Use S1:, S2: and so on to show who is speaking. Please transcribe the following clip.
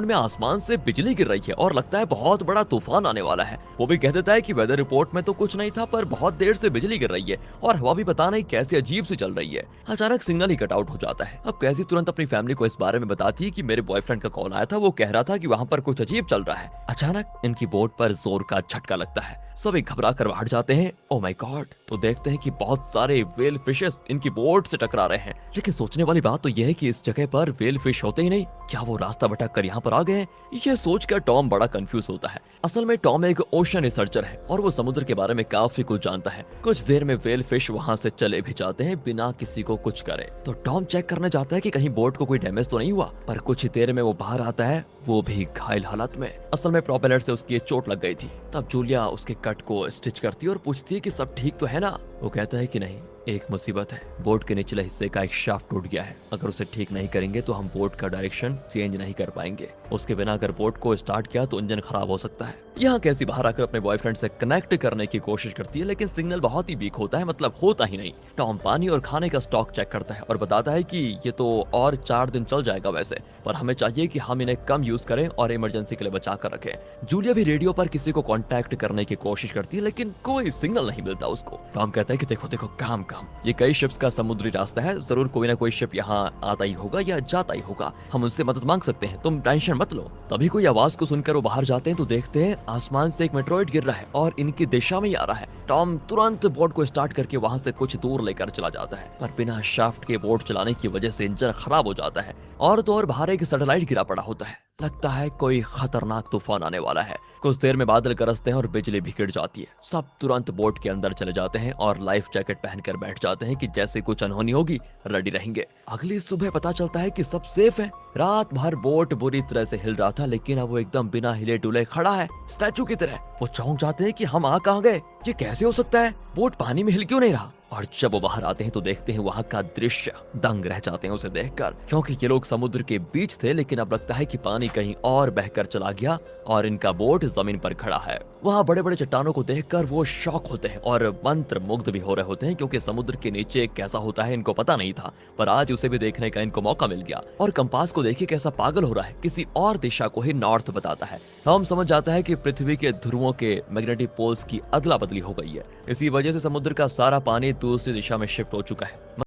S1: में आसमान से बिजली गिर रही है और लगता है बहुत बड़ा तूफान आने वाला है। वो भी कह देता है कि वेदर रिपोर्ट में तो कुछ नहीं था, पर बहुत देर से बिजली गिर रही है और हवा भी पता नहीं कैसी अजीब सी चल रही है। अचानक सिग्नल ही कट आउट हो जाता है। अब कैसी तुरंत अपनी फैमिली को इस बारे में बताती है कि मेरे बॉयफ्रेंड का कॉल आया था, वो कह रहा था कि वहाँ पर कुछ अजीब चल रहा है। अचानक इनकी बोट पर जोर का झटका लगता है। सभी घबरा कर बाहर जाते हैं। Oh my God! तो देखते हैं कि बहुत सारे व्हेल फिशेस इनकी बोट से टकरा रहे हैं। लेकिन सोचने वाली बात तो यह है कि इस जगह पर व्हेल फिश होते ही नहीं। क्या वो रास्ता भटक कर यहाँ पर आ गए हैं? ये सोचकर टॉम बड़ा कंफ्यूज होता है। असल में टॉम एक ओशन रिसर्चर है और वो समुद्र के बारे में काफी कुछ जानता है। कुछ देर में व्हेल फिश वहाँ से चले भी जाते हैं बिना किसी को कुछ करे। तो टॉम चेक करने जाता है कि कहीं बोट को कोई डैमेज तो नहीं हुआ, पर कुछ ही देर में वो बाहर आता है, वो भी घायल हालत में। असल में प्रोपेलर से उसकी चोट लग गई थी। तब जूलिया उसके कट को स्टिच करती है और पूछती है कि सब ठीक तो है ना? वो कहता है कि नहीं, एक मुसीबत है। बोट के निचले हिस्से का एक शाफ्ट टूट गया है। अगर उसे ठीक नहीं करेंगे तो हम बोट का डायरेक्शन चेंज नहीं कर पाएंगे। उसके बिना अगर बोट को स्टार्ट किया तो इंजन खराब हो सकता है। यहाँ कैसी बाहर आकर अपने बॉयफ्रेंड से कनेक्ट करने की कोशिश करती है, लेकिन सिग्नल बहुत ही वीक होता है, मतलब होता ही नहीं। टॉम पानी और खाने का स्टॉक चेक करता है और बताता है कि ये तो और 4 दिन चल जाएगा वैसे, पर हमें चाहिए कि हम इन्हें कम यूज करें और इमरजेंसी के लिए बचा कर रखें। जूलिया भी रेडियो पर किसी को कांटेक्ट करने की कोशिश करती है, लेकिन कोई सिग्नल नहीं मिलता उसको। टॉम कहता है कि देखो देखो, काम ये कई शिप्स का समुद्री रास्ता है, जरूर कोई ना कोई शिप यहाँ आता ही होगा या जाता ही होगा। हम उनसे मदद मांग सकते हैं, तुम टेंशन मत लो। तभी कोई आवाज को सुनकर वो बाहर जाते हैं तो देखते हैं आसमान से एक मेट्रोइड गिर रहा है और इनकी दिशा में ही आ रहा है। टॉम तुरंत बोट को स्टार्ट करके वहां से कुछ दूर लेकर चला जाता है, पर बिना शाफ्ट के बोट चलाने की वजह से इंजन खराब हो जाता है और तो और बाहर एक सैटेलाइट गिरा पड़ा होता है। लगता है कोई खतरनाक तूफान आने वाला है। कुछ देर में बादल गरजते हैं और बिजली भी गिर जाती है। सब तुरंत बोट के अंदर चले जाते हैं और लाइफ जैकेट पहनकर बैठ जाते हैं कि जैसे कुछ अनहोनी होगी रेडी रहेंगे। अगली सुबह पता चलता है कि सब सेफ है। रात भर बोट बुरी तरह से हिल रहा था, लेकिन अब वो एकदम बिना हिले डुले खड़ा है, स्टैचू की तरह। वो चौंक जाते हैं कि हम आ कहाँ गए, ये कैसे हो सकता है, बोट पानी में हिल क्यों नहीं रहा? और जब वो बाहर आते हैं तो देखते हैं वहाँ का दृश्य, दंग रह जाते हैं उसे देखकर, क्योंकि ये लोग समुद्र के बीच थे, लेकिन अब लगता है कि पानी कहीं और बहकर चला गया और इनका बोट जमीन पर खड़ा है। वहाँ बड़े बड़े चट्टानों को देखकर वो शॉक होते हैं और मंत्र मुग्ध भी हो रहे होते हैं, क्योंकि समुद्र के नीचे कैसा होता है इनको पता नहीं था, पर आज उसे भी देखने का इनको मौका मिल गया। और कंपास को देखिए कैसा पागल हो रहा है, किसी और दिशा को ही नॉर्थ बताता है। हम समझ जाता है कि पृथ्वी के ध्रुवों के मैग्नेटिक पोल्स की अदला बदली हो गई है। इसी वजह से समुद्र का सारा पानी दूसरी दिशा में शिफ्ट हो चुका है।